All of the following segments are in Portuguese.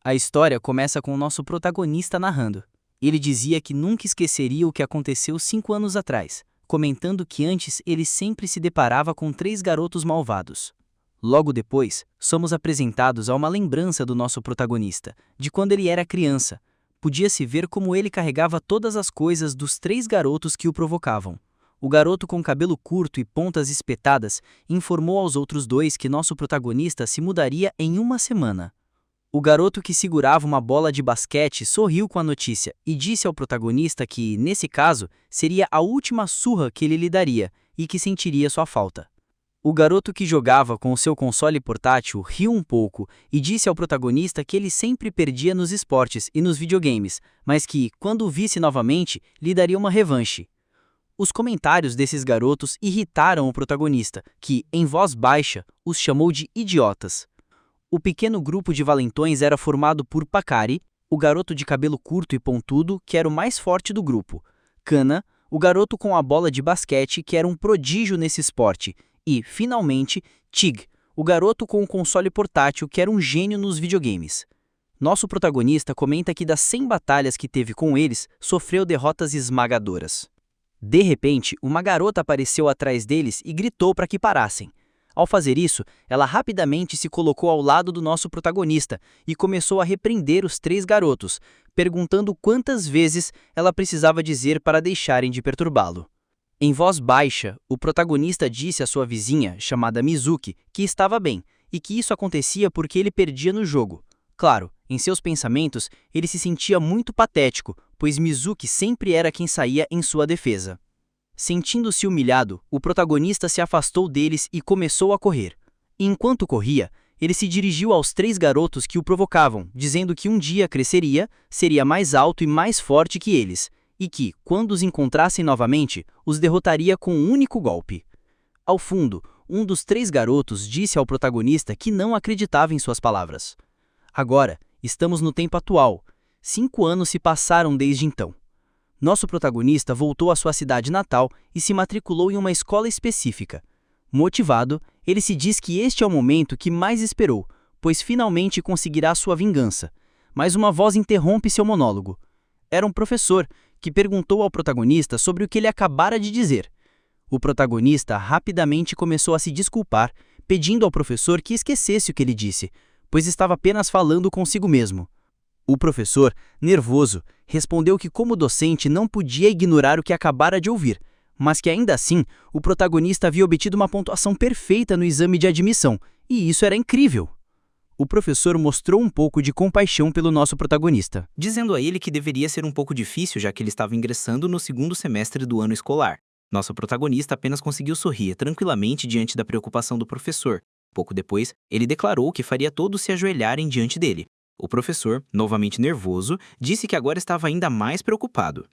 A história começa com o nosso protagonista narrando. Ele dizia que nunca esqueceria o que aconteceu 5 anos atrás, comentando que antes ele sempre se deparava com 3 garotos malvados. Logo depois, somos apresentados a uma lembrança do nosso protagonista, de quando ele era criança. Podia-se ver como ele carregava todas as coisas dos 3 garotos que o provocavam. O garoto com cabelo curto e pontas espetadas informou aos outros 2 que nosso protagonista se mudaria em uma semana. O garoto que segurava uma bola de basquete sorriu com a notícia e disse ao protagonista que, nesse caso, seria a última surra que ele lhe daria e que sentiria sua falta. O garoto que jogava com o seu console portátil riu um pouco e disse ao protagonista que ele sempre perdia nos esportes e nos videogames, mas que, quando o visse novamente, lhe daria uma revanche. Os comentários desses garotos irritaram o protagonista, que, em voz baixa, os chamou de idiotas. O pequeno grupo de valentões era formado por Pacari, o garoto de cabelo curto e pontudo, que era o mais forte do grupo; Kana, o garoto com a bola de basquete, que era um prodígio nesse esporte; e, finalmente, Tig, o garoto com o console portátil, que era um gênio nos videogames. Nosso protagonista comenta que das 100 batalhas que teve com eles, sofreu derrotas esmagadoras. De repente, uma garota apareceu atrás deles e gritou para que parassem. Ao fazer isso, ela rapidamente se colocou ao lado do nosso protagonista e começou a repreender os 3 garotos, perguntando quantas vezes ela precisava dizer para deixarem de perturbá-lo. Em voz baixa, o protagonista disse à sua vizinha, chamada Mizuki, que estava bem e que isso acontecia porque ele perdia no jogo. Claro, em seus pensamentos, ele se sentia muito patético, pois Mizuki sempre era quem saía em sua defesa. Sentindo-se humilhado, o protagonista se afastou deles e começou a correr. E enquanto corria, ele se dirigiu aos 3 garotos que o provocavam, dizendo que um dia cresceria, seria mais alto e mais forte que eles, e que, quando os encontrassem novamente, os derrotaria com um único golpe. Ao fundo, um dos 3 garotos disse ao protagonista que não acreditava em suas palavras. Agora, estamos no tempo atual. 5 anos se passaram desde então. Nosso protagonista voltou à sua cidade natal e se matriculou em uma escola específica. Motivado, ele se diz que este é o momento que mais esperou, pois finalmente conseguirá sua vingança. Mas uma voz interrompe seu monólogo. Era um professor, que perguntou ao protagonista sobre o que ele acabara de dizer. O protagonista rapidamente começou a se desculpar, pedindo ao professor que esquecesse o que ele disse, pois estava apenas falando consigo mesmo. O professor, nervoso, respondeu que como docente não podia ignorar o que acabara de ouvir, mas que ainda assim o protagonista havia obtido uma pontuação perfeita no exame de admissão, e isso era incrível. O professor mostrou um pouco de compaixão pelo nosso protagonista, dizendo a ele que deveria ser um pouco difícil já que ele estava ingressando no 2º semestre do ano escolar. Nosso protagonista apenas conseguiu sorrir tranquilamente diante da preocupação do professor. Pouco depois, ele declarou que faria todos se ajoelharem diante dele. O professor, novamente nervoso, disse que agora estava ainda mais preocupado.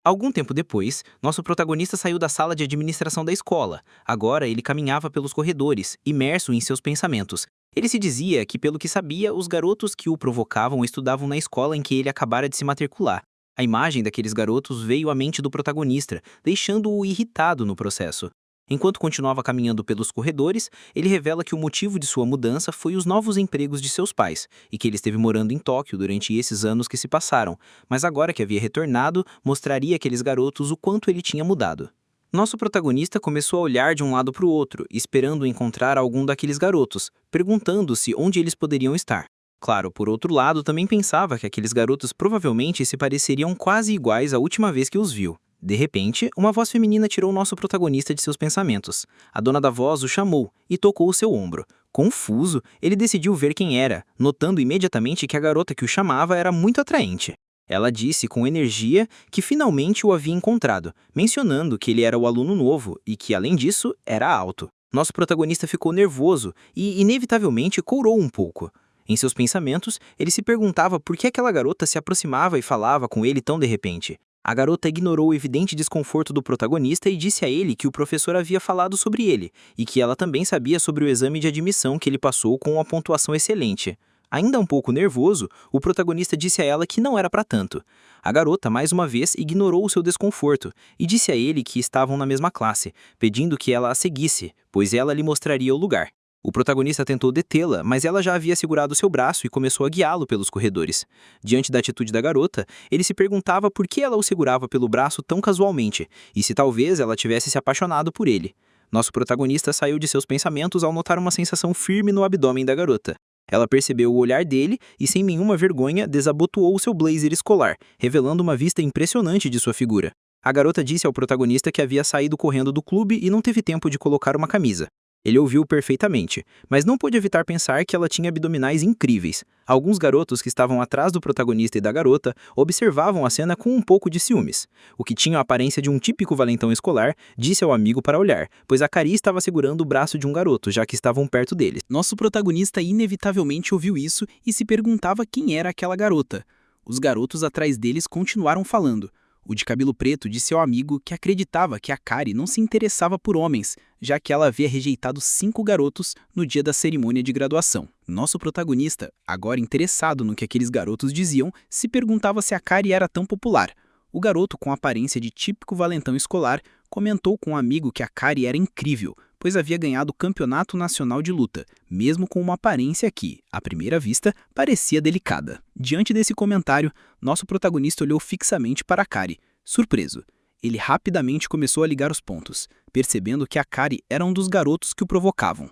Algum tempo depois, nosso protagonista saiu da sala de administração da escola. Agora ele caminhava pelos corredores, imerso em seus pensamentos. Ele se dizia que, pelo que sabia, os garotos que o provocavam estudavam na escola em que ele acabara de se matricular. A imagem daqueles garotos veio à mente do protagonista, deixando-o irritado no processo. Enquanto continuava caminhando pelos corredores, ele revela que o motivo de sua mudança foi os novos empregos de seus pais, e que ele esteve morando em Tóquio durante esses anos que se passaram, mas agora que havia retornado, mostraria àqueles garotos o quanto ele tinha mudado. Nosso protagonista começou a olhar de um lado para o outro, esperando encontrar algum daqueles garotos, perguntando-se onde eles poderiam estar. Claro, por outro lado, também pensava que aqueles garotos provavelmente se pareceriam quase iguais à última vez que os viu. De repente, uma voz feminina tirou nosso protagonista de seus pensamentos. A dona da voz o chamou e tocou o seu ombro. Confuso, ele decidiu ver quem era, notando imediatamente que a garota que o chamava era muito atraente. Ela disse com energia que finalmente o havia encontrado, mencionando que ele era o aluno novo e que, além disso, era alto. Nosso protagonista ficou nervoso e, inevitavelmente, corou um pouco. Em seus pensamentos, ele se perguntava por que aquela garota se aproximava e falava com ele tão de repente. A garota ignorou o evidente desconforto do protagonista e disse a ele que o professor havia falado sobre ele, e que ela também sabia sobre o exame de admissão que ele passou com uma pontuação excelente. Ainda um pouco nervoso, o protagonista disse a ela que não era para tanto. A garota, mais uma vez, ignorou o seu desconforto e disse a ele que estavam na mesma classe, pedindo que ela a seguisse, pois ela lhe mostraria o lugar. O protagonista tentou detê-la, mas ela já havia segurado seu braço e começou a guiá-lo pelos corredores. Diante da atitude da garota, ele se perguntava por que ela o segurava pelo braço tão casualmente, e se talvez ela tivesse se apaixonado por ele. Nosso protagonista saiu de seus pensamentos ao notar uma sensação firme no abdômen da garota. Ela percebeu o olhar dele e, sem nenhuma vergonha, desabotoou seu blazer escolar, revelando uma vista impressionante de sua figura. A garota disse ao protagonista que havia saído correndo do clube e não teve tempo de colocar uma camisa. Ele ouviu perfeitamente, mas não pôde evitar pensar que ela tinha abdominais incríveis. Alguns garotos que estavam atrás do protagonista e da garota observavam a cena com um pouco de ciúmes. O que tinha a aparência de um típico valentão escolar disse ao amigo para olhar, pois a Cari estava segurando o braço de um garoto, já que estavam perto deles. Nosso protagonista inevitavelmente ouviu isso e se perguntava quem era aquela garota. Os garotos atrás deles continuaram falando. O de cabelo preto disse ao amigo que acreditava que a Cari não se interessava por homens, já que ela havia rejeitado 5 garotos no dia da cerimônia de graduação. Nosso protagonista, agora interessado no que aqueles garotos diziam, se perguntava se a Cari era tão popular. O garoto, com aparência de típico valentão escolar, comentou com um amigo que a Cari era incrível, pois havia ganhado o campeonato nacional de luta, mesmo com uma aparência que, à primeira vista, parecia delicada. Diante desse comentário, nosso protagonista olhou fixamente para a Cari, surpreso. Ele rapidamente começou a ligar os pontos, percebendo que a Cari era um dos garotos que o provocavam.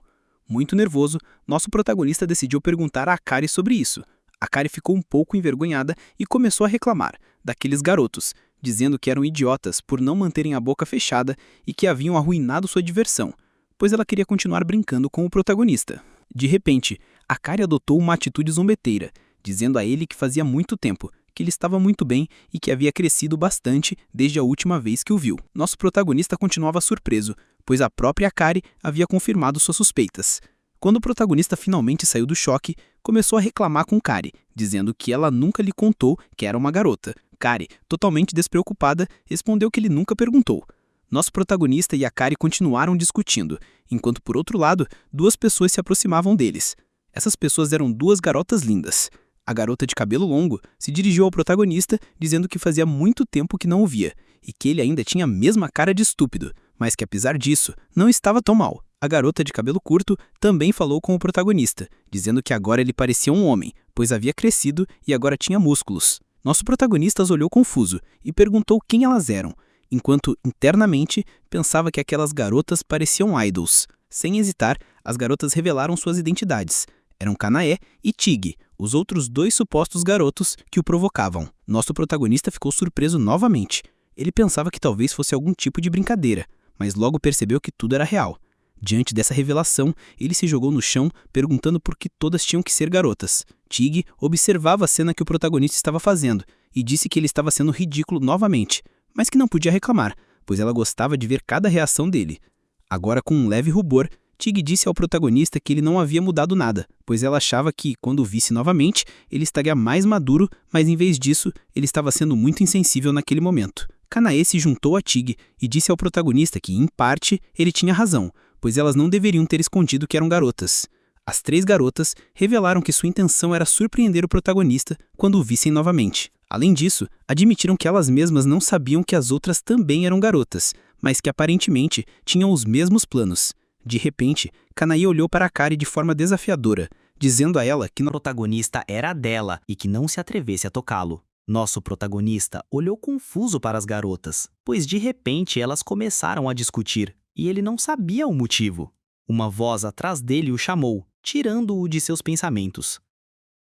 Muito nervoso, nosso protagonista decidiu perguntar a Cari sobre isso. A Cari ficou um pouco envergonhada e começou a reclamar daqueles garotos, dizendo que eram idiotas por não manterem a boca fechada e que haviam arruinado sua diversão, pois ela queria continuar brincando com o protagonista. De repente, a Cari adotou uma atitude zombeteira, dizendo a ele que fazia muito tempo, que ele estava muito bem e que havia crescido bastante desde a última vez que o viu. Nosso protagonista continuava surpreso, pois a própria Cari havia confirmado suas suspeitas. Quando o protagonista finalmente saiu do choque, começou a reclamar com Cari, dizendo que ela nunca lhe contou que era uma garota. Cari, totalmente despreocupada, respondeu que ele nunca perguntou. Nosso protagonista e a Cari continuaram discutindo, enquanto por outro lado, 2 pessoas se aproximavam deles. Essas pessoas eram 2 garotas lindas. A garota de cabelo longo se dirigiu ao protagonista, dizendo que fazia muito tempo que não o via, e que ele ainda tinha a mesma cara de estúpido, mas que apesar disso, não estava tão mal. A garota de cabelo curto também falou com o protagonista, dizendo que agora ele parecia um homem, pois havia crescido e agora tinha músculos. Nosso protagonista as olhou confuso e perguntou quem elas eram, enquanto internamente pensava que aquelas garotas pareciam idols. Sem hesitar, as garotas revelaram suas identidades. Eram Kanae e Tig, os outros 2 supostos garotos que o provocavam. Nosso protagonista ficou surpreso novamente. Ele pensava que talvez fosse algum tipo de brincadeira, mas logo percebeu que tudo era real. Diante dessa revelação, ele se jogou no chão, perguntando por que todas tinham que ser garotas. Tig observava a cena que o protagonista estava fazendo e disse que ele estava sendo ridículo novamente, mas que não podia reclamar, pois ela gostava de ver cada reação dele. Agora, com um leve rubor, Tig disse ao protagonista que ele não havia mudado nada, pois ela achava que, quando o visse novamente, ele estaria mais maduro, mas em vez disso, ele estava sendo muito insensível naquele momento. Kanae se juntou a Tig e disse ao protagonista que, em parte, ele tinha razão, pois elas não deveriam ter escondido que eram garotas. As 3 garotas revelaram que sua intenção era surpreender o protagonista quando o vissem novamente. Além disso, admitiram que elas mesmas não sabiam que as outras também eram garotas, mas que aparentemente tinham os mesmos planos. De repente, Kanae olhou para a Cari de forma desafiadora, dizendo a ela que O protagonista era dela e que não se atrevesse a tocá-lo. Nosso protagonista olhou confuso para as garotas, pois de repente elas começaram a discutir, e ele não sabia o motivo. Uma voz atrás dele o chamou, tirando-o de seus pensamentos.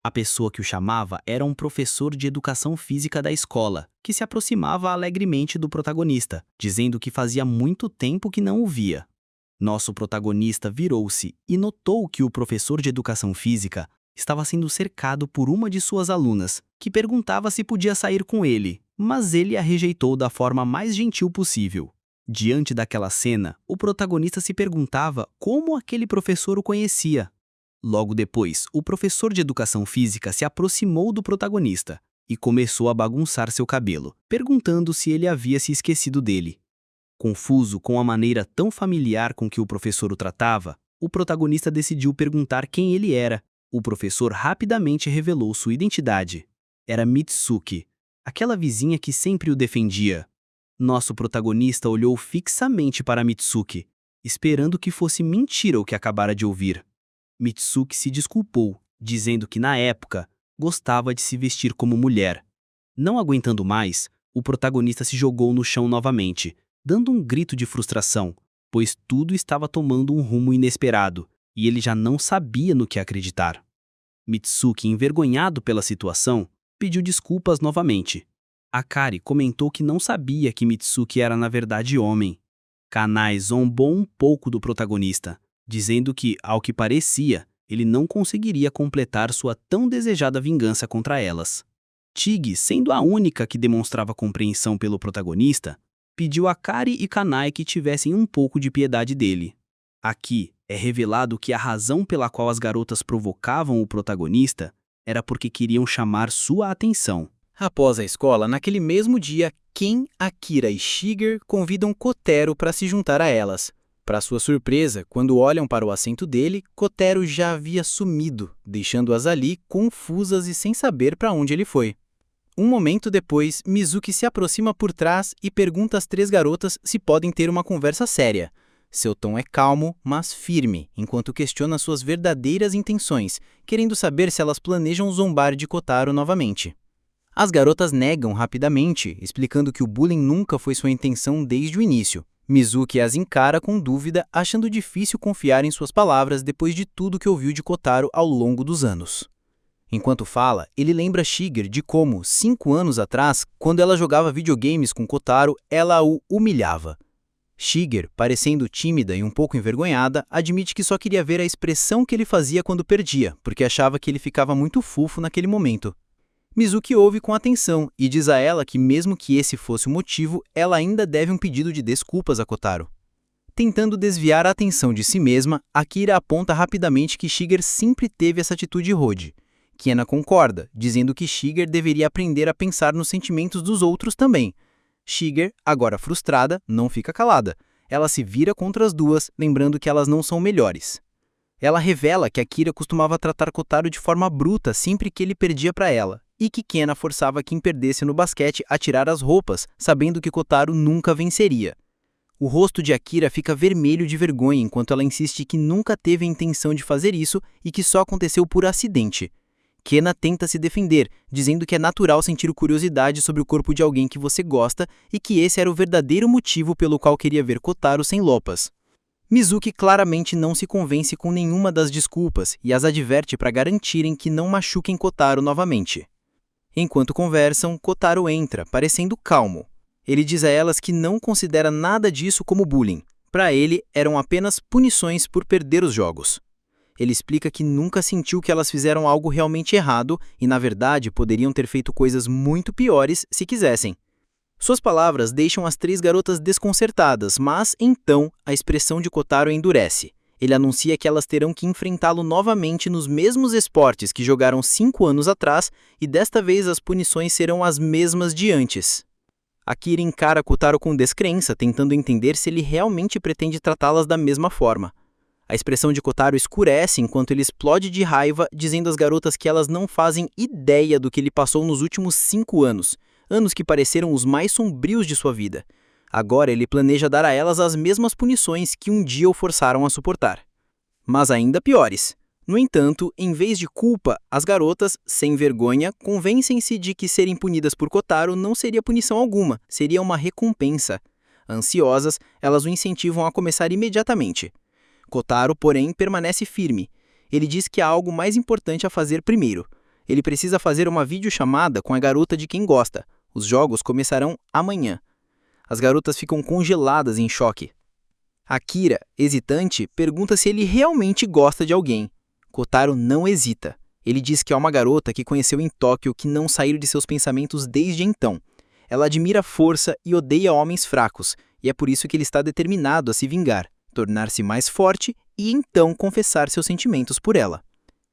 A pessoa que o chamava era um professor de educação física da escola, que se aproximava alegremente do protagonista, dizendo que fazia muito tempo que não o via. Nosso protagonista virou-se e notou que o professor de educação física estava sendo cercado por uma de suas alunas, que perguntava se podia sair com ele, mas ele a rejeitou da forma mais gentil possível. Diante daquela cena, o protagonista se perguntava como aquele professor o conhecia. Logo depois, o professor de educação física se aproximou do protagonista e começou a bagunçar seu cabelo, perguntando se ele havia se esquecido dele. Confuso com a maneira tão familiar com que o professor o tratava, o protagonista decidiu perguntar quem ele era. O professor rapidamente revelou sua identidade. Era Mitsuki, aquela vizinha que sempre o defendia. Nosso protagonista olhou fixamente para Mitsuki, esperando que fosse mentira o que acabara de ouvir. Mitsuki se desculpou, dizendo que na época gostava de se vestir como mulher. Não aguentando mais, o protagonista se jogou no chão novamente, dando um grito de frustração, pois tudo estava tomando um rumo inesperado e ele já não sabia no que acreditar. Mitsuki, envergonhado pela situação, pediu desculpas novamente. Akari comentou que não sabia que Mitsuki era na verdade homem. Kanai zombou um pouco do protagonista, dizendo que, ao que parecia, ele não conseguiria completar sua tão desejada vingança contra elas. Tig, sendo a única que demonstrava compreensão pelo protagonista, pediu a Akari e Kanai que tivessem um pouco de piedade dele. Aqui é revelado que a razão pela qual as garotas provocavam o protagonista era porque queriam chamar sua atenção. Após a escola, naquele mesmo dia, Ken, Akira e Shiger convidam Kotaro para se juntar a elas. Para sua surpresa, quando olham para o assento dele, Kotaro já havia sumido, deixando-as ali confusas e sem saber para onde ele foi. Um momento depois, Mizuki se aproxima por trás e pergunta às 3 garotas se podem ter uma conversa séria. Seu tom é calmo, mas firme, enquanto questiona suas verdadeiras intenções, querendo saber se elas planejam zombar de Kotaro novamente. As garotas negam rapidamente, explicando que o bullying nunca foi sua intenção desde o início. Mizuki as encara com dúvida, achando difícil confiar em suas palavras depois de tudo que ouviu de Kotaro ao longo dos anos. Enquanto fala, ele lembra Shiger de como, 5 anos atrás, quando ela jogava videogames com Kotaro, ela o humilhava. Shiger, parecendo tímida e um pouco envergonhada, admite que só queria ver a expressão que ele fazia quando perdia, porque achava que ele ficava muito fofo naquele momento. Mizuki ouve com atenção e diz a ela que mesmo que esse fosse o motivo, ela ainda deve um pedido de desculpas a Kotaro. Tentando desviar a atenção de si mesma, Akira aponta rapidamente que Shiger sempre teve essa atitude rude. Kena concorda, dizendo que Shiger deveria aprender a pensar nos sentimentos dos outros também. Shiger, agora frustrada, não fica calada. Ela se vira contra as duas, lembrando que elas não são melhores. Ela revela que Akira costumava tratar Kotaro de forma bruta sempre que ele perdia para ela, e que Kena forçava quem perdesse no basquete a tirar as roupas, sabendo que Kotaro nunca venceria. O rosto de Akira fica vermelho de vergonha enquanto ela insiste que nunca teve a intenção de fazer isso e que só aconteceu por acidente. Kena tenta se defender, dizendo que é natural sentir curiosidade sobre o corpo de alguém que você gosta e que esse era o verdadeiro motivo pelo qual queria ver Kotaro sem roupas. Mizuki claramente não se convence com nenhuma das desculpas e as adverte para garantirem que não machuquem Kotaro novamente. Enquanto conversam, Kotaro entra, parecendo calmo. Ele diz a elas que não considera nada disso como bullying. Para ele, eram apenas punições por perder os jogos. Ele explica que nunca sentiu que elas fizeram algo realmente errado e, na verdade, poderiam ter feito coisas muito piores se quisessem. Suas palavras deixam as 3 garotas desconcertadas, mas, então, a expressão de Kotaro endurece. Ele anuncia que elas terão que enfrentá-lo novamente nos mesmos esportes que jogaram 5 anos atrás e desta vez as punições serão as mesmas de antes. Akira encara Kotaro com descrença, tentando entender se ele realmente pretende tratá-las da mesma forma. A expressão de Kotaro escurece enquanto ele explode de raiva, dizendo às garotas que elas não fazem ideia do que ele passou nos últimos 5 anos, anos que pareceram os mais sombrios de sua vida. Agora ele planeja dar a elas as mesmas punições que um dia o forçaram a suportar. Mas ainda piores. No entanto, em vez de culpa, as garotas, sem vergonha, convencem-se de que serem punidas por Kotaro não seria punição alguma, seria uma recompensa. Ansiosas, elas o incentivam a começar imediatamente. Kotaro, porém, permanece firme. Ele diz que há algo mais importante a fazer primeiro. Ele precisa fazer uma videochamada com a garota de quem gosta. Os jogos começarão amanhã. As garotas ficam congeladas em choque. Akira, hesitante, pergunta se ele realmente gosta de alguém. Kotaro não hesita. Ele diz que há uma garota que conheceu em Tóquio que não saiu de seus pensamentos desde então. Ela admira a força e odeia homens fracos, e é por isso que ele está determinado a se vingar, tornar-se mais forte e então confessar seus sentimentos por ela.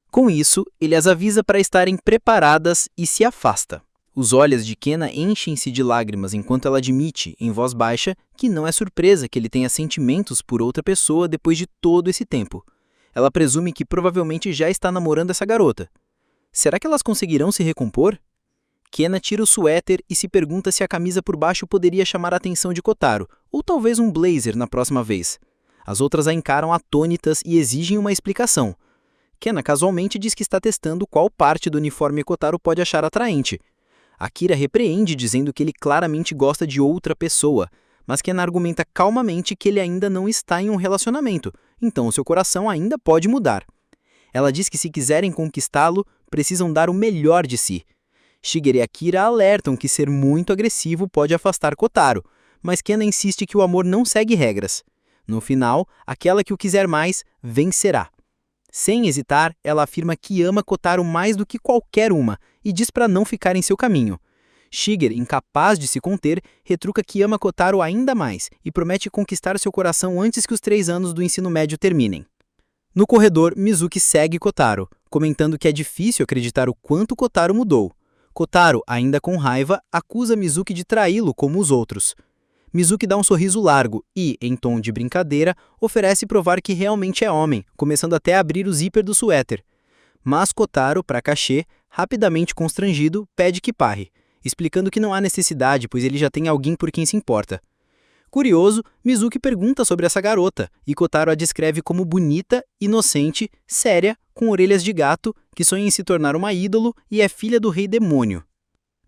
Com isso, ele as avisa para estarem preparadas e se afasta. Os olhos de Kena enchem-se de lágrimas enquanto ela admite, em voz baixa, que não é surpresa que ele tenha sentimentos por outra pessoa depois de todo esse tempo. Ela presume que provavelmente já está namorando essa garota. Será que elas conseguirão se recompor? Kena tira o suéter e se pergunta se a camisa por baixo poderia chamar a atenção de Kotaro, ou talvez um blazer na próxima vez. As outras a encaram atônitas e exigem uma explicação. Kena casualmente diz que está testando qual parte do uniforme Kotaro pode achar atraente. Akira repreende dizendo que ele claramente gosta de outra pessoa, mas Kena argumenta calmamente que ele ainda não está em um relacionamento, então seu coração ainda pode mudar. Ela diz que se quiserem conquistá-lo, precisam dar o melhor de si. Shigeru e Akira alertam que ser muito agressivo pode afastar Kotaro, mas Kena insiste que o amor não segue regras. No final, aquela que o quiser mais, vencerá. Sem hesitar, ela afirma que ama Kotaro mais do que qualquer uma e diz para não ficar em seu caminho. Shigeru, incapaz de se conter, retruca que ama Kotaro ainda mais e promete conquistar seu coração antes que os 3 anos do ensino médio terminem. No corredor, Mizuki segue Kotaro, comentando que é difícil acreditar o quanto Kotaro mudou. Kotaro, ainda com raiva, acusa Mizuki de traí-lo como os outros. Mizuki dá um sorriso largo e, em tom de brincadeira, oferece provar que realmente é homem, começando até a abrir o zíper do suéter. Mas Kotaro, para cachê, rapidamente constrangido, pede que pare, explicando que não há necessidade, pois ele já tem alguém por quem se importa. Curioso, Mizuki pergunta sobre essa garota, e Kotaro a descreve como bonita, inocente, séria, com orelhas de gato, que sonha em se tornar uma ídolo e é filha do rei demônio.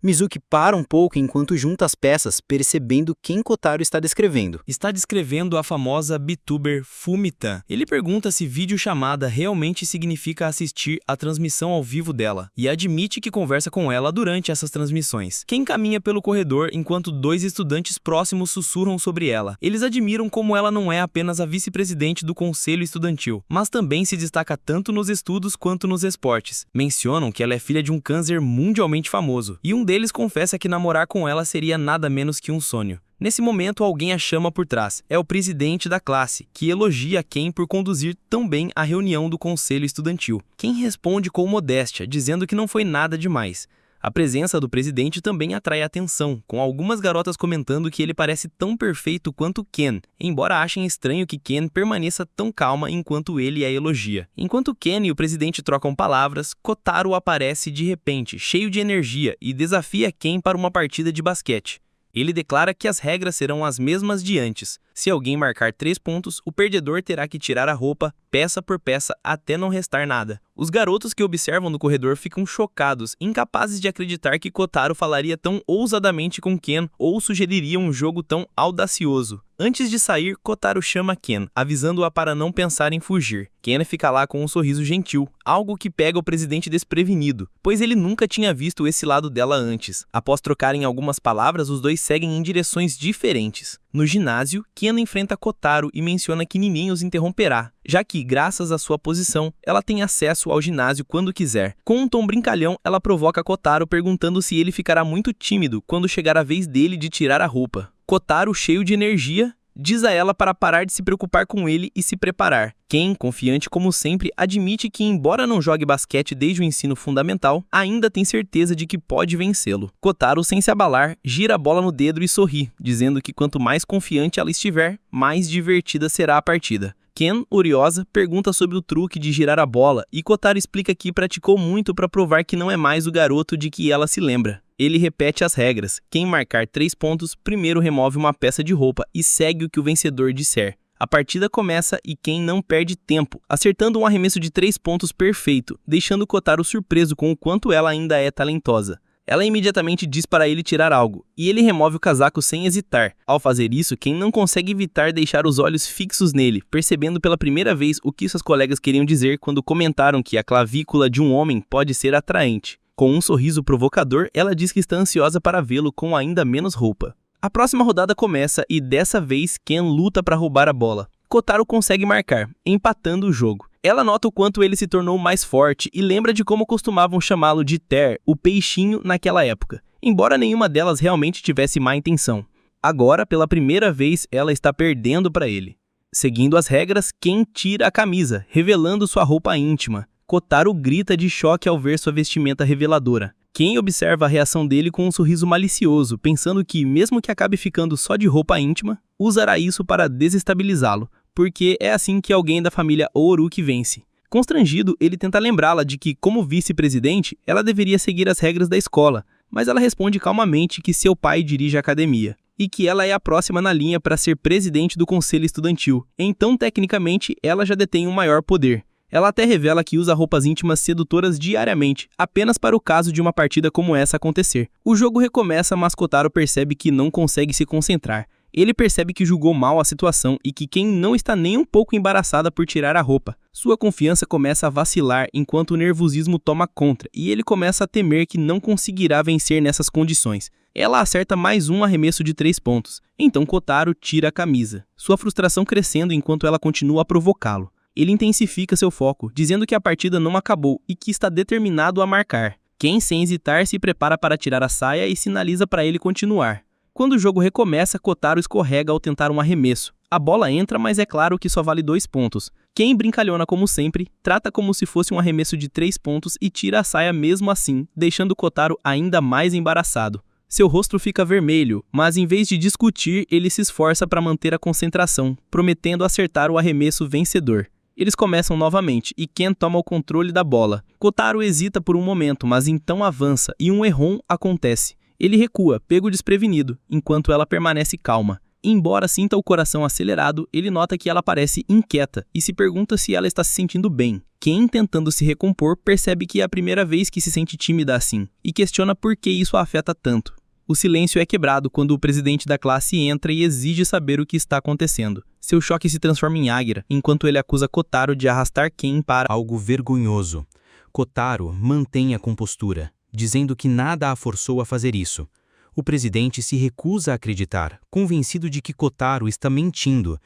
Mizuki para um pouco enquanto junta as peças, percebendo quem Kotaro está descrevendo. Está descrevendo a famosa VTuber Fumita. Ele pergunta se videochamada realmente significa assistir à transmissão ao vivo dela, e admite que conversa com ela durante essas transmissões. Ken caminha pelo corredor enquanto 2 estudantes próximos sussurram sobre ela. Eles admiram como ela não é apenas a vice-presidente do conselho estudantil, mas também se destaca tanto nos estudos quanto nos esportes. Mencionam que ela é filha de um câncer mundialmente famoso, e um deles confessa que namorar com ela seria nada menos que um sonho. Nesse momento, alguém a chama por trás. É o presidente da classe, que elogia Ken por conduzir tão bem a reunião do conselho estudantil. Ken responde com modéstia, dizendo que não foi nada demais. A presença do presidente também atrai atenção, com algumas garotas comentando que ele parece tão perfeito quanto Ken, embora achem estranho que Ken permaneça tão calma enquanto ele a elogia. Enquanto Ken e o presidente trocam palavras, Kotaro aparece de repente, cheio de energia, e desafia Ken para uma partida de basquete. Ele declara que as regras serão as mesmas de antes. Se alguém marcar 3 pontos, o perdedor terá que tirar a roupa, peça por peça, até não restar nada. Os garotos que observam no corredor ficam chocados, incapazes de acreditar que Kotaro falaria tão ousadamente com Ken ou sugeriria um jogo tão audacioso. Antes de sair, Kotaro chama Ken, avisando-a para não pensar em fugir. Ken fica lá com um sorriso gentil, algo que pega o presidente desprevenido, pois ele nunca tinha visto esse lado dela antes. Após trocarem algumas palavras, os dois seguem em direções diferentes. No ginásio, Ken enfrenta Kotaro e menciona que ninguém os interromperá, já que, graças à sua posição, ela tem acesso ao ginásio quando quiser. Com um tom brincalhão, ela provoca Kotaro perguntando se ele ficará muito tímido quando chegar a vez dele de tirar a roupa. Kotaro, cheio de energia, diz a ela para parar de se preocupar com ele e se preparar. Ken, confiante como sempre, admite que, embora não jogue basquete desde o ensino fundamental, ainda tem certeza de que pode vencê-lo. Kotaro, sem se abalar, gira a bola no dedo e sorri, dizendo que quanto mais confiante ela estiver, mais divertida será a partida. Ken, curiosa, pergunta sobre o truque de girar a bola e Kotaro explica que praticou muito para provar que não é mais o garoto de que ela se lembra. Ele repete as regras. Quem marcar 3 pontos, primeiro remove uma peça de roupa e segue o que o vencedor disser. A partida começa e Ken não perde tempo, acertando um arremesso de 3 pontos perfeito, deixando Kotaro surpreso com o quanto ela ainda é talentosa. Ela imediatamente diz para ele tirar algo, e ele remove o casaco sem hesitar. Ao fazer isso, Ken não consegue evitar deixar os olhos fixos nele, percebendo pela primeira vez o que seus colegas queriam dizer quando comentaram que a clavícula de um homem pode ser atraente. Com um sorriso provocador, ela diz que está ansiosa para vê-lo com ainda menos roupa. A próxima rodada começa e dessa vez Ken luta para roubar a bola. Kotaro consegue marcar, empatando o jogo. Ela nota o quanto ele se tornou mais forte e lembra de como costumavam chamá-lo de Ter, o peixinho, naquela época, embora nenhuma delas realmente tivesse má intenção. Agora, pela primeira vez, ela está perdendo para ele. Seguindo as regras, Ken tira a camisa, revelando sua roupa íntima. Kotaro grita de choque ao ver sua vestimenta reveladora. Ken observa a reação dele com um sorriso malicioso, pensando que, mesmo que acabe ficando só de roupa íntima, usará isso para desestabilizá-lo, porque é assim que alguém da família Oruki vence. Constrangido, ele tenta lembrá-la de que, como vice-presidente, ela deveria seguir as regras da escola, mas ela responde calmamente que seu pai dirige a academia, e que ela é a próxima na linha para ser presidente do conselho estudantil. Então, tecnicamente, ela já detém um maior poder. Ela até revela que usa roupas íntimas sedutoras diariamente, apenas para o caso de uma partida como essa acontecer. O jogo recomeça, mas Kotaro percebe que não consegue se concentrar. Ele percebe que julgou mal a situação e que Ken não está nem um pouco embaraçada por tirar a roupa. Sua confiança começa a vacilar enquanto o nervosismo toma conta e ele começa a temer que não conseguirá vencer nessas condições. Ela acerta mais um arremesso de 3 pontos. Então Kotaro tira a camisa, sua frustração crescendo enquanto ela continua a provocá-lo. Ele intensifica seu foco, dizendo que a partida não acabou e que está determinado a marcar. Ken, sem hesitar, se prepara para tirar a saia e sinaliza para ele continuar. Quando o jogo recomeça, Kotaro escorrega ao tentar um arremesso. A bola entra, mas é claro que só vale 2 pontos. Ken, brincalhona como sempre, trata como se fosse um arremesso de 3 pontos e tira a saia mesmo assim, deixando Kotaro ainda mais embaraçado. Seu rosto fica vermelho, mas em vez de discutir, ele se esforça para manter a concentração, prometendo acertar o arremesso vencedor. Eles começam novamente e Ken toma o controle da bola. Kotaro hesita por um momento, mas então avança e um errom acontece. Ele recua, pego desprevenido, enquanto ela permanece calma. Embora sinta o coração acelerado, ele nota que ela parece inquieta e se pergunta se ela está se sentindo bem. Ken, tentando se recompor, percebe que é a primeira vez que se sente tímida assim e questiona por que isso a afeta tanto. O silêncio é quebrado quando o presidente da classe entra e exige saber o que está acontecendo. Seu choque se transforma em águia, enquanto ele acusa Kotaro de arrastar Ken para algo vergonhoso. Kotaro mantém a compostura, dizendo que nada a forçou a fazer isso. O presidente se recusa a acreditar, convencido de que Kotaro está mentindo.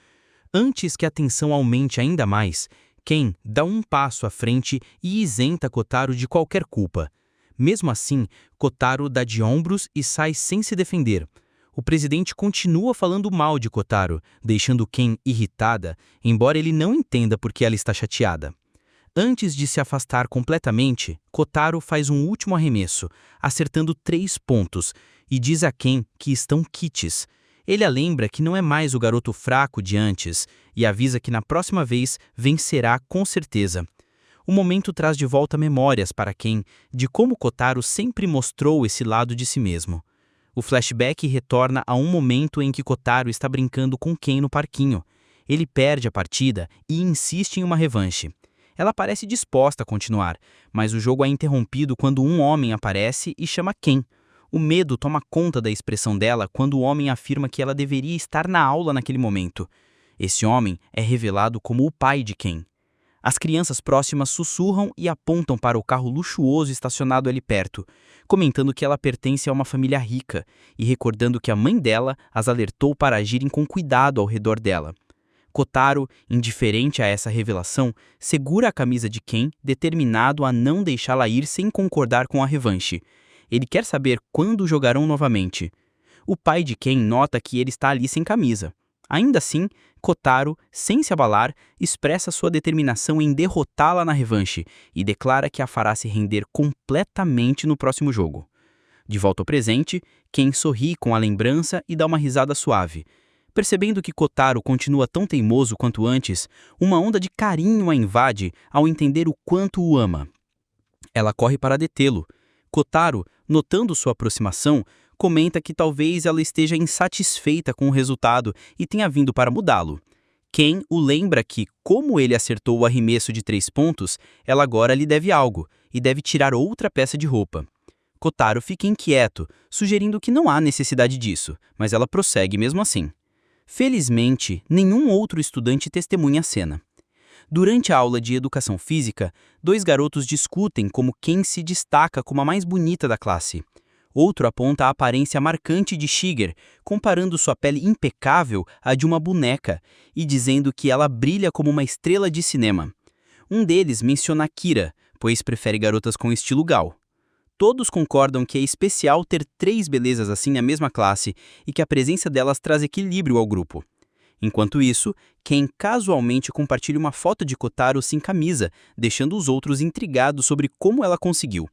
Antes que a tensão aumente ainda mais, Ken dá um passo à frente e isenta Kotaro de qualquer culpa. Mesmo assim, Kotaro dá de ombros e sai sem se defender. O presidente continua falando mal de Kotaro, deixando Ken irritada, embora ele não entenda por que ela está chateada. Antes de se afastar completamente, Kotaro faz um último arremesso, acertando 3 pontos, e diz a Ken que estão quites. Ele a lembra que não é mais o garoto fraco de antes, e avisa que na próxima vez vencerá com certeza. O momento traz de volta memórias para Ken de como Kotaro sempre mostrou esse lado de si mesmo. O flashback retorna a um momento em que Kotaro está brincando com Ken no parquinho. Ele perde a partida e insiste em uma revanche. Ela parece disposta a continuar, mas o jogo é interrompido quando um homem aparece e chama Ken. O medo toma conta da expressão dela quando o homem afirma que ela deveria estar na aula naquele momento. Esse homem é revelado como o pai de Ken. As crianças próximas sussurram e apontam para o carro luxuoso estacionado ali perto, comentando que ela pertence a uma família rica e recordando que a mãe dela as alertou para agirem com cuidado ao redor dela. Kotaro, indiferente a essa revelação, segura a camisa de Ken, determinado a não deixá-la ir sem concordar com a revanche. Ele quer saber quando jogarão novamente. O pai de Ken nota que ele está ali sem camisa. Ainda assim, Kotaro, sem se abalar, expressa sua determinação em derrotá-la na revanche e declara que a fará se render completamente no próximo jogo. De volta ao presente, Ken sorri com a lembrança e dá uma risada suave. Percebendo que Kotaro continua tão teimoso quanto antes, uma onda de carinho a invade ao entender o quanto o ama. Ela corre para detê-lo. Kotaro, notando sua aproximação, comenta que talvez ela esteja insatisfeita com o resultado e tenha vindo para mudá-lo. Ken o lembra que, como ele acertou o arremesso de 3 pontos, ela agora lhe deve algo e deve tirar outra peça de roupa. Kotaro fica inquieto, sugerindo que não há necessidade disso, mas ela prossegue mesmo assim. Felizmente, nenhum outro estudante testemunha a cena. Durante a aula de educação física, 2 garotos discutem como Ken se destaca como a mais bonita da classe. Outro aponta a aparência marcante de Shiger, comparando sua pele impecável à de uma boneca e dizendo que ela brilha como uma estrela de cinema. Um deles menciona Akira, pois prefere garotas com estilo gal. Todos concordam que é especial ter 3 belezas assim na mesma classe e que a presença delas traz equilíbrio ao grupo. Enquanto isso, Ken casualmente compartilha uma foto de Kotaro sem camisa, deixando os outros intrigados sobre como ela conseguiu.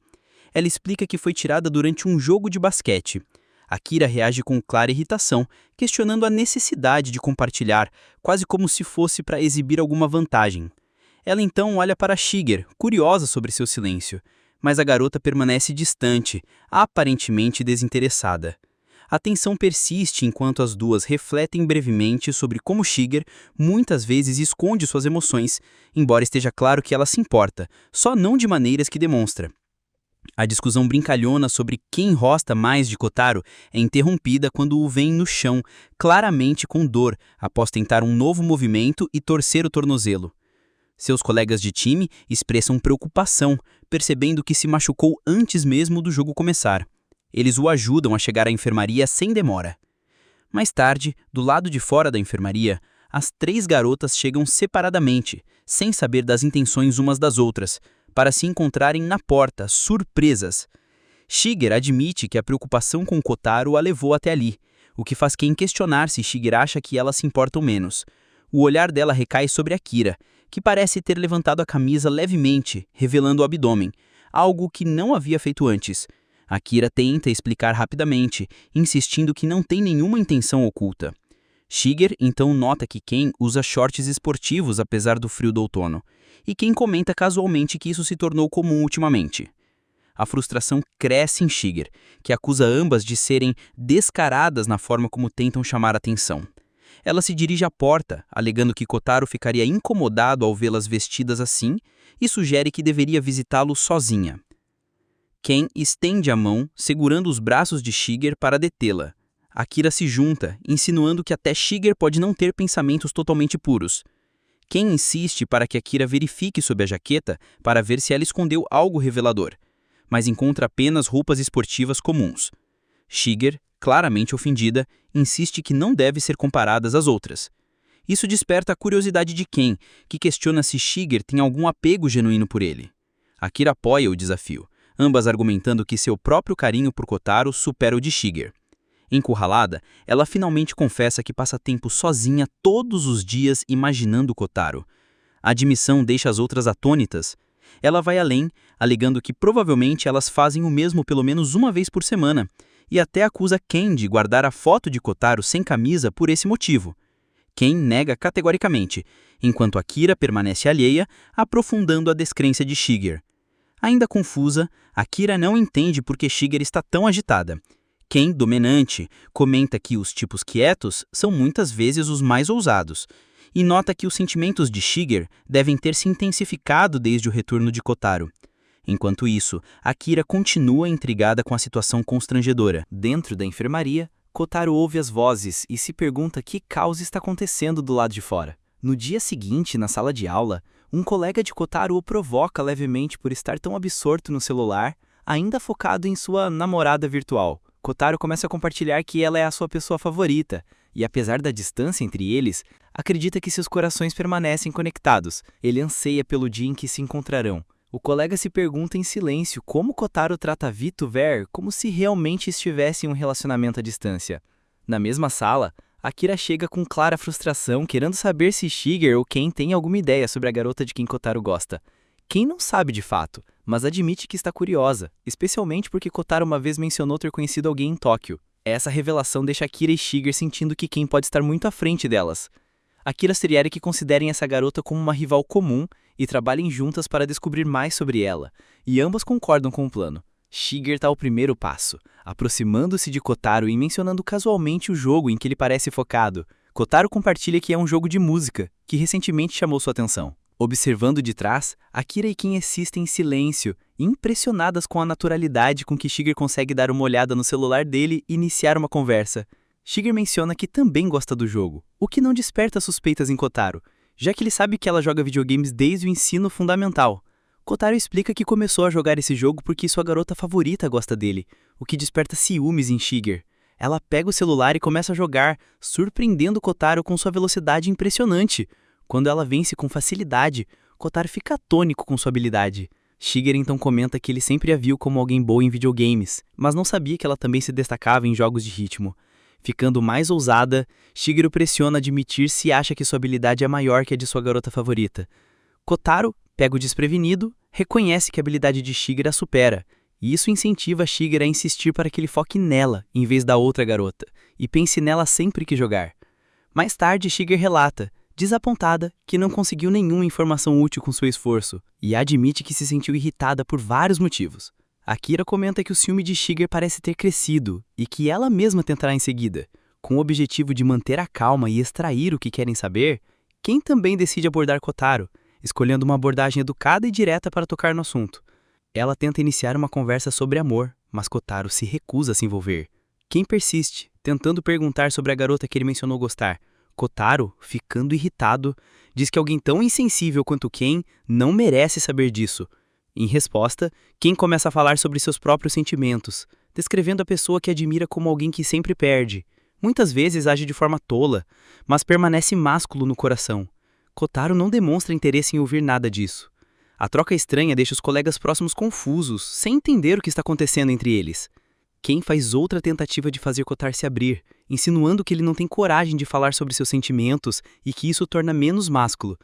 Ela explica que foi tirada durante um jogo de basquete. Akira reage com clara irritação, questionando a necessidade de compartilhar, quase como se fosse para exibir alguma vantagem. Ela então olha para Shiger, curiosa sobre seu silêncio, mas a garota permanece distante, aparentemente desinteressada. A tensão persiste enquanto as duas refletem brevemente sobre como Shiger muitas vezes esconde suas emoções, embora esteja claro que ela se importa, só não de maneiras que demonstra. A discussão brincalhona sobre quem rosta mais de Kotaro é interrompida quando o vêem no chão, claramente com dor, após tentar um novo movimento e torcer o tornozelo. Seus colegas de time expressam preocupação, percebendo que se machucou antes mesmo do jogo começar. Eles o ajudam a chegar à enfermaria sem demora. Mais tarde, do lado de fora da enfermaria, as 3 garotas chegam separadamente, sem saber das intenções umas das outras, para se encontrarem na porta, surpresas. Shiger admite que a preocupação com Kotaro a levou até ali, o que faz Ken questionar se Shiger acha que elas se importam menos. O olhar dela recai sobre Akira, que parece ter levantado a camisa levemente, revelando o abdômen, algo que não havia feito antes. Akira tenta explicar rapidamente, insistindo que não tem nenhuma intenção oculta. Shiger então nota que Ken usa shorts esportivos apesar do frio do outono, e Ken comenta casualmente que isso se tornou comum ultimamente. A frustração cresce em Shiger, que acusa ambas de serem descaradas na forma como tentam chamar atenção. Ela se dirige à porta, alegando que Kotaro ficaria incomodado ao vê-las vestidas assim e sugere que deveria visitá-lo sozinha. Ken estende a mão, segurando os braços de Shiger para detê-la. Akira se junta, insinuando que até Shiger pode não ter pensamentos totalmente puros. Ken insiste para que Akira verifique sob a jaqueta para ver se ela escondeu algo revelador, mas encontra apenas roupas esportivas comuns. Shiger, claramente ofendida, insiste que não deve ser comparadas às outras. Isso desperta a curiosidade de Ken, que questiona se Shiger tem algum apego genuíno por ele. Akira apoia o desafio, ambas argumentando que seu próprio carinho por Kotaro supera o de Shiger. Encurralada, ela finalmente confessa que passa tempo sozinha todos os dias imaginando Kotaro. A admissão deixa as outras atônitas. Ela vai além, alegando que provavelmente elas fazem o mesmo pelo menos uma vez por semana, e até acusa Ken de guardar a foto de Kotaro sem camisa por esse motivo. Ken nega categoricamente, enquanto Akira permanece alheia, aprofundando a descrença de Shiger. Ainda confusa, Akira não entende por que Shiger está tão agitada. Ken, dominante, comenta que os tipos quietos são muitas vezes os mais ousados, e nota que os sentimentos de Shiger devem ter se intensificado desde o retorno de Kotaro. Enquanto isso, Akira continua intrigada com a situação constrangedora. Dentro da enfermaria, Kotaro ouve as vozes e se pergunta que caos está acontecendo do lado de fora. No dia seguinte, na sala de aula, um colega de Kotaro o provoca levemente por estar tão absorto no celular, ainda focado em sua namorada virtual. Kotaro começa a compartilhar que ela é a sua pessoa favorita, e apesar da distância entre eles, acredita que seus corações permanecem conectados. Ele anseia pelo dia em que se encontrarão. O colega se pergunta em silêncio como Kotaro trata Vito Ver como se realmente estivesse em um relacionamento à distância. Na mesma sala, Akira chega com clara frustração, querendo saber se Shiger ou Ken tem alguma ideia sobre a garota de quem Kotaro gosta. Ken não sabe de fato, mas admite que está curiosa, especialmente porque Kotaro uma vez mencionou ter conhecido alguém em Tóquio. Essa revelação deixa Akira e Shiger sentindo que Ken pode estar muito à frente delas. Akira sugere que considerem essa garota como uma rival comum e trabalhem juntas para descobrir mais sobre ela, e ambas concordam com o plano. Shiger dá o primeiro passo, aproximando-se de Kotaro e mencionando casualmente o jogo em que ele parece focado. Kotaro compartilha que é um jogo de música, que recentemente chamou sua atenção. Observando de trás, Akira e Ken assistem em silêncio, impressionadas com a naturalidade com que Shiger consegue dar uma olhada no celular dele e iniciar uma conversa. Shiger menciona que também gosta do jogo, o que não desperta suspeitas em Kotaro, já que ele sabe que ela joga videogames desde o ensino fundamental. Kotaro explica que começou a jogar esse jogo porque sua garota favorita gosta dele, o que desperta ciúmes em Shiger. Ela pega o celular e começa a jogar, surpreendendo Kotaro com sua velocidade impressionante. Quando ela vence com facilidade, Kotaro fica atônico com sua habilidade. Shiger então comenta que ele sempre a viu como alguém boa em videogames, mas não sabia que ela também se destacava em jogos de ritmo. Ficando mais ousada, Shiger o pressiona a admitir se acha que sua habilidade é maior que a de sua garota favorita. Kotaro, pego desprevenido, reconhece que a habilidade de Shiger a supera, e isso incentiva Shiger a insistir para que ele foque nela, em vez da outra garota, e pense nela sempre que jogar. Mais tarde, Shiger relata, desapontada, que não conseguiu nenhuma informação útil com seu esforço, e admite que se sentiu irritada por vários motivos. Akira comenta que o ciúme de Shiger parece ter crescido e que ela mesma tentará em seguida. Com o objetivo de manter a calma e extrair o que querem saber, Ken também decide abordar Kotaro, escolhendo uma abordagem educada e direta para tocar no assunto. Ela tenta iniciar uma conversa sobre amor, mas Kotaro se recusa a se envolver. Ken persiste, tentando perguntar sobre a garota que ele mencionou gostar. Kotaro, ficando irritado, diz que alguém tão insensível quanto Ken não merece saber disso. Em resposta, Ken começa a falar sobre seus próprios sentimentos, descrevendo a pessoa que admira como alguém que sempre perde. Muitas vezes age de forma tola, mas permanece másculo no coração. Kotaro não demonstra interesse em ouvir nada disso. A troca estranha deixa os colegas próximos confusos, sem entender o que está acontecendo entre eles. Ken faz outra tentativa de fazer Kotaro se abrir, insinuando que ele não tem coragem de falar sobre seus sentimentos e que isso o torna menos másculo.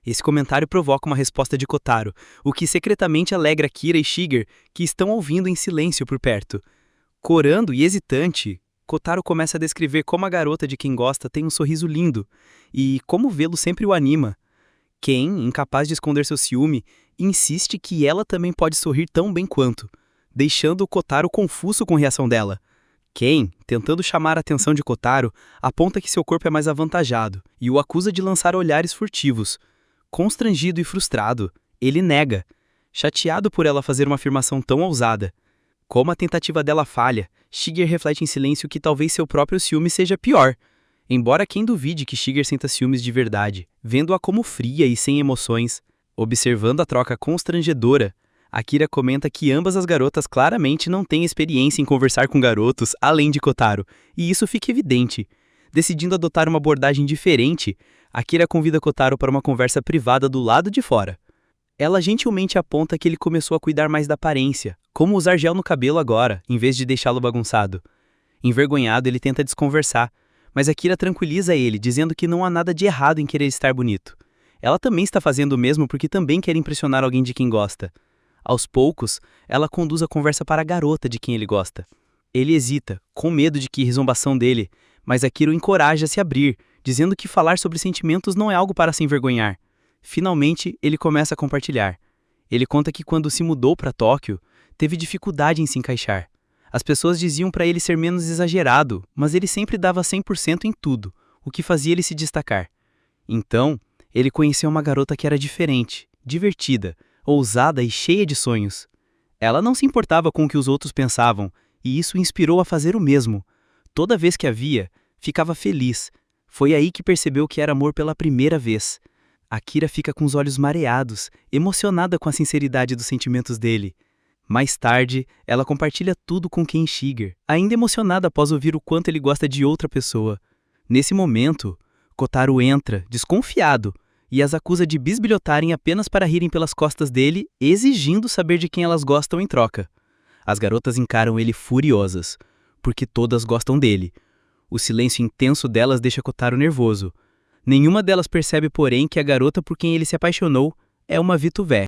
Esse comentário provoca uma resposta de Kotaro, o que secretamente alegra Kira e Shiger, que estão ouvindo em silêncio por perto. Corando e hesitante, Kotaro começa a descrever como a garota de quem gosta tem um sorriso lindo e como vê-lo sempre o anima. Ken, incapaz de esconder seu ciúme, insiste que ela também pode sorrir tão bem quanto, deixando Kotaro confuso com a reação dela. Ken, tentando chamar a atenção de Kotaro, aponta que seu corpo é mais avantajado e o acusa de lançar olhares furtivos. Constrangido e frustrado, ele nega, chateado por ela fazer uma afirmação tão ousada. Como a tentativa dela falha, Shiger reflete em silêncio que talvez seu próprio ciúme seja pior. Embora Ken duvide que Shiger sinta ciúmes de verdade, vendo-a como fria e sem emoções, observando a troca constrangedora, Akira comenta que ambas as garotas claramente não têm experiência em conversar com garotos além de Kotaro, e isso fica evidente. Decidindo adotar uma abordagem diferente, Akira convida Kotaro para uma conversa privada do lado de fora. Ela gentilmente aponta que ele começou a cuidar mais da aparência, como usar gel no cabelo agora, em vez de deixá-lo bagunçado. Envergonhado, ele tenta desconversar, mas Akira tranquiliza ele, dizendo que não há nada de errado em querer estar bonito. Ela também está fazendo o mesmo porque também quer impressionar alguém de quem gosta. Aos poucos, ela conduz a conversa para a garota de quem ele gosta. Ele hesita, com medo de que zombação dele, mas Akira o encoraja a se abrir, dizendo que falar sobre sentimentos não é algo para se envergonhar. Finalmente, ele começa a compartilhar. Ele conta que quando se mudou para Tóquio, teve dificuldade em se encaixar. As pessoas diziam para ele ser menos exagerado, mas ele sempre dava 100% em tudo, o que fazia ele se destacar. Então, ele conheceu uma garota que era diferente, divertida, ousada e cheia de sonhos. Ela não se importava com o que os outros pensavam, e isso o inspirou a fazer o mesmo. Toda vez que a via, ficava feliz. Foi aí que percebeu que era amor pela primeira vez. Akira fica com os olhos mareados, emocionada com a sinceridade dos sentimentos dele. Mais tarde, ela compartilha tudo com Ken Shiger, ainda emocionada após ouvir o quanto ele gosta de outra pessoa. Nesse momento, Kotaro entra, desconfiado, e as acusa de bisbilhotarem apenas para rirem pelas costas dele, exigindo saber de quem elas gostam em troca. As garotas encaram ele furiosas, porque todas gostam dele. O silêncio intenso delas deixa Kotaro nervoso. Nenhuma delas percebe, porém, que a garota por quem ele se apaixonou é uma Vituvé.